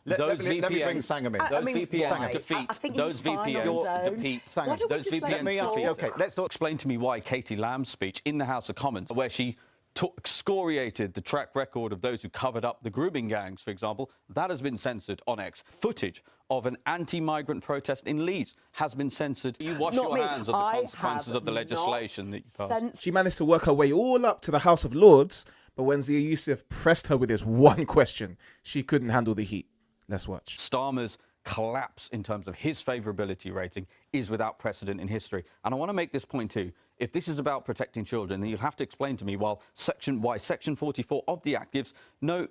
Let me bring Sangam in. Those VPNs defeat. Those VPNs defeat. Those VPNs defeat. Okay, let's explain to me why Katie Lamb's speech in the House of Commons, where she excoriated the track record of those who covered up the grooming gangs, for example, that has been censored on X. Footage of an anti-migrant protest in Leeds has been censored. You wash your hands of the consequences of the legislation that you passed. She managed to work her way all up to the House of Lords, but when Zia Yusuf pressed her with this one question, she couldn't handle the heat. Let's watch. Starmer's collapse in terms of his favourability rating is without precedent in history. And I want to make this point too. If this is about protecting children, then you'll have to explain to me why Section 44 of the Act gives none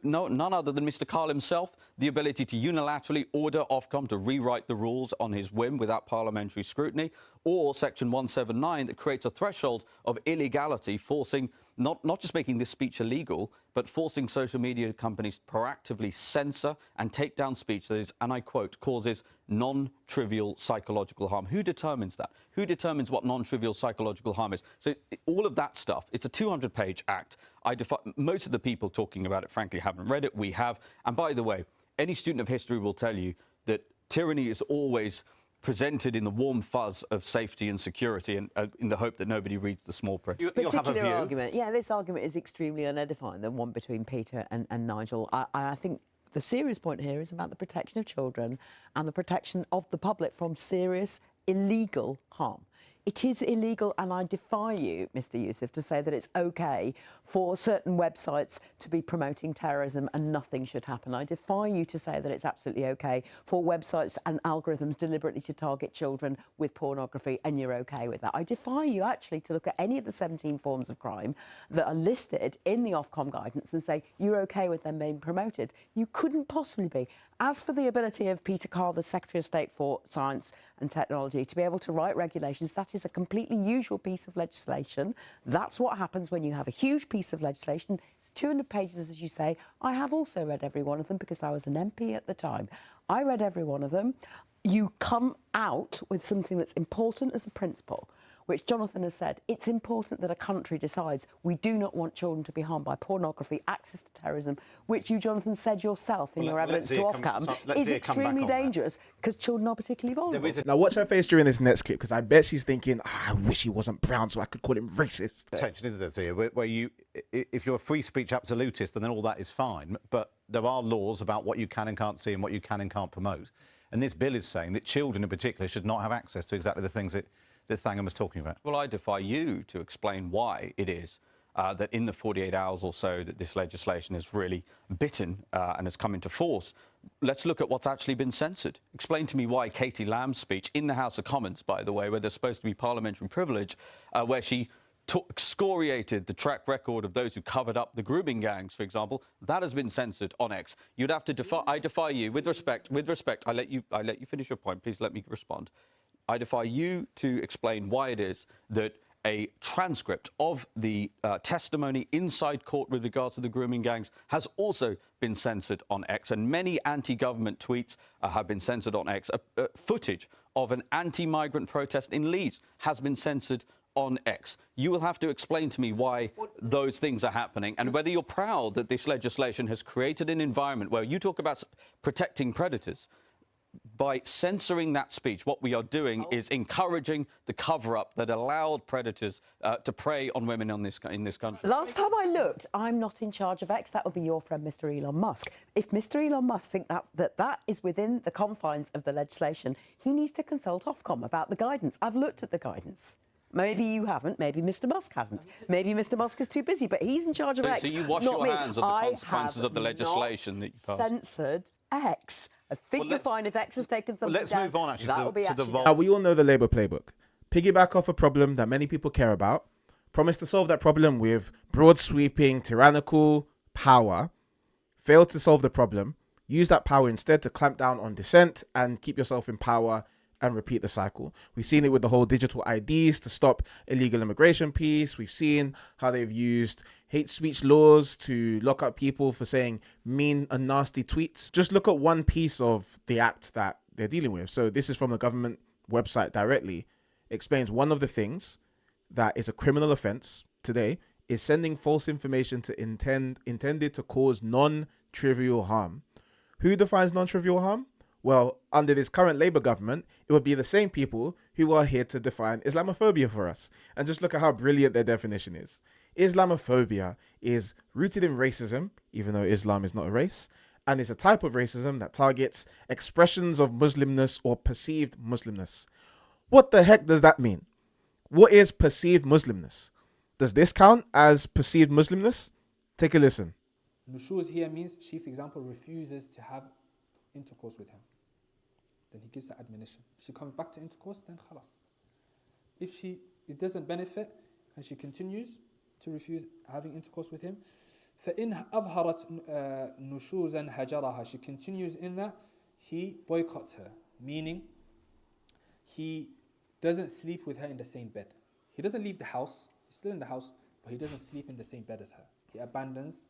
other than Mr. Carl himself the ability to unilaterally order Ofcom to rewrite the rules on his whim without parliamentary scrutiny, or Section 179 that creates a threshold of illegality, forcing not just making this speech illegal, but forcing social media companies to proactively censor and take down speech that is, and I quote, causes non-trivial psychological harm. Who determines that? Who determines what non-trivial psychological harm is? So all of that stuff, it's a 200-page act. Most of the people talking about it, frankly, haven't read it. We have. And by the way, any student of history will tell you that tyranny is always presented in the warm fuzz of safety and security, and in the hope that nobody reads the small print. Particular argument. Yeah, this argument is extremely unedifying, the one between Peter and Nigel. I think the serious point here is about the protection of children and the protection of the public from serious illegal harm. It is illegal, and I defy you, Mr. Yusuf, to say that it's OK for certain websites to be promoting terrorism and nothing should happen. I defy you to say that it's absolutely OK for websites and algorithms deliberately to target children with pornography, and you're OK with that. I defy you, actually, to look at any of the 17 forms of crime that are listed in the Ofcom guidance and say you're OK with them being promoted. You couldn't possibly be. As for the ability of Peter Carl, the Secretary of State for Science and Technology, to be able to write regulations, that is a completely usual piece of legislation. That's what happens when you have a huge piece of legislation. It's 200 pages, as you say. I have also read every one of them because I was an MP at the time. I read every one of them. You come out with something that's important as a principle, which Jonathan has said, it's important that a country decides we do not want children to be harmed by pornography, access to terrorism, which you, Jonathan, said yourself in your evidence to Ofcom, is extremely dangerous because children are particularly vulnerable. Now watch her face during this next clip, because I bet she's thinking, I wish he wasn't brown so I could call him racist. Tension, isn't there, Zia, where if you're a free speech absolutist, then all that is fine, but there are laws about what you can and can't see and what you can and can't promote. And this bill is saying that children in particular should not have access to exactly the things that Thangham was talking about. Well, I defy you to explain why it is that in the 48 hours or so that this legislation is really bitten and has come into force. Let's look at what's actually been censored. Explain to me why Katie Lamb's speech in the House of Commons, by the way, where there's supposed to be parliamentary privilege, where she excoriated the track record of those who covered up the grooming gangs, for example, that has been censored on X. You'd have to I defy you, with respect, I let you finish your point. Please let me respond. I defy you to explain why it is that a transcript of the testimony inside court with regards to the grooming gangs has also been censored on X, and many anti-government tweets have been censored on X. Footage of an anti-migrant protest in Leeds has been censored on X. You will have to explain to me why those things are happening and whether you're proud that this legislation has created an environment where you talk about protecting predators. By censoring that speech, what we are doing is encouraging the cover-up that allowed predators to prey on women in this country. Last time I looked, I'm not in charge of X. That would be your friend, Mr. Elon Musk. If Mr. Elon Musk thinks that is within the confines of the legislation, he needs to consult Ofcom about the guidance. I've looked at the guidance. Maybe you haven't. Maybe Mr. Musk hasn't. Maybe Mr. Musk is too busy, but he's in charge of X. So you wash your hands of the consequences of the legislation that you passed. Censored X. I think you'll find if X has taken something let's move on, actually, to the Now, we all know the Labour playbook. Piggyback off a problem that many people care about, promise to solve that problem with broad sweeping, tyrannical power, fail to solve the problem, use that power instead to clamp down on dissent and keep yourself in power and repeat the cycle. We've seen it with the whole digital IDs to stop illegal immigration piece. We've seen how they've used hate speech laws to lock up people for saying mean and nasty tweets. Just look at one piece of the act that they're dealing with. So this is from the government website directly. It explains one of the things that is a criminal offense today is sending false information to intended to cause non-trivial harm. Who defines non-trivial harm? Well, under this current Labour government, it would be the same people who are here to define Islamophobia for us. And just look at how brilliant their definition is. Islamophobia is rooted in racism, even though Islam is not a race, and is a type of racism that targets expressions of Muslimness or perceived Muslimness. What the heck does that mean? What is perceived Muslimness? Does this count as perceived Muslimness? Take a listen. Nushuz here means she, for example, refuses to have intercourse with him. Then he gives her admonition. If she comes back to intercourse, then khalas. If it doesn't benefit and she continues to refuse having intercourse with him, فَإِنْ أَظْهَرَتْ نُشُوزًا هَجَرَهَا, she continues in that, he boycotts her, meaning he doesn't sleep with her in the same bed. He doesn't leave the house, he's still in the house, but he doesn't sleep in the same bed as her. He abandons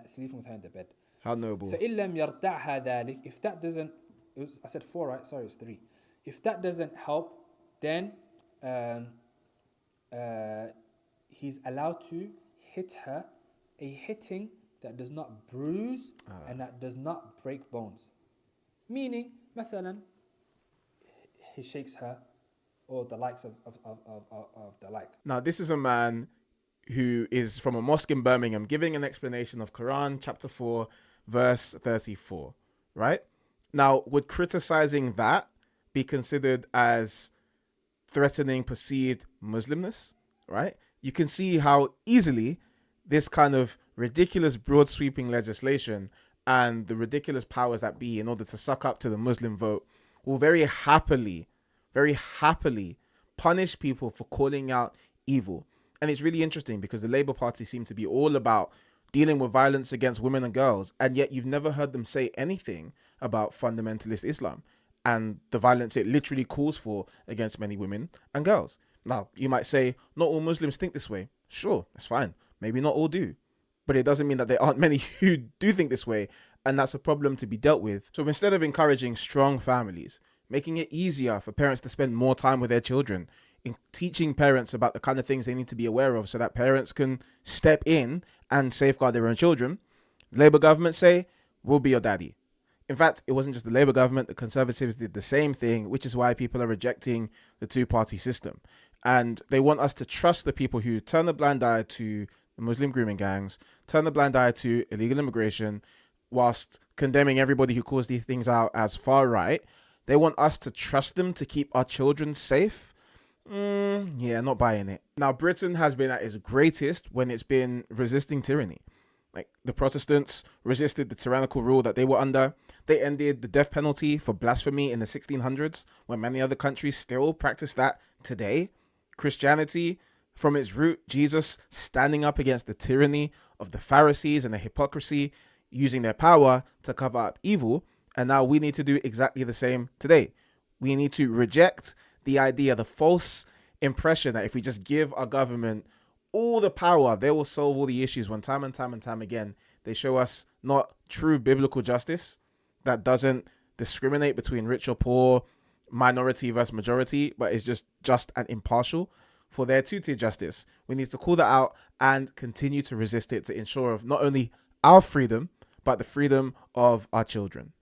sleeping with her in the bed. How noble. فَإِن لَمْ يَرْدَعْهَا ذَلِكَ, if that doesn't, I said 4, right? Sorry, it's 3. If that doesn't help, then he's allowed to hit her, a hitting that does not bruise and that does not break bones. Meaning, مثلا, he shakes her, or the likes of the like. Now, this is a man who is from a mosque in Birmingham giving an explanation of Quran chapter 4 verse 34, right? Now, would criticizing that be considered as threatening perceived Muslimness, right? You can see how easily this kind of ridiculous broad sweeping legislation and the ridiculous powers that be in order to suck up to the Muslim vote will very happily punish people for calling out evil. And it's really interesting because the Labour Party seem to be all about dealing with violence against women and girls, and yet you've never heard them say anything about fundamentalist Islam and the violence it literally calls for against many women and girls. Now, you might say, not all Muslims think this way. Sure, that's fine. Maybe not all do. But it doesn't mean that there aren't many who do think this way, and that's a problem to be dealt with. So instead of encouraging strong families, making it easier for parents to spend more time with their children, in teaching parents about the kind of things they need to be aware of so that parents can step in and safeguard their own children, the Labour government say, we'll be your daddy. In fact, it wasn't just the Labour government, the Conservatives did the same thing, which is why people are rejecting the two-party system. And they want us to trust the people who turn a blind eye to the Muslim grooming gangs, turn a blind eye to illegal immigration, whilst condemning everybody who calls these things out as far right. They want us to trust them to keep our children safe. Yeah, not buying it. Now, Britain has been at its greatest when it's been resisting tyranny. Like, the Protestants resisted the tyrannical rule that they were under. They ended the death penalty for blasphemy in the 1600s, when many other countries still practice that today. Christianity, from its root, Jesus standing up against the tyranny of the Pharisees and the hypocrisy, using their power to cover up evil. And now we need to do exactly the same today. We need to reject the idea, the false impression that if we just give our government all the power, they will solve all the issues, when time and time again, they show us not true biblical justice that doesn't discriminate between rich or poor, minority versus majority, but is just and impartial. For their two-tier justice, we need to call that out and continue to resist it to ensure of not only our freedom, but the freedom of our children.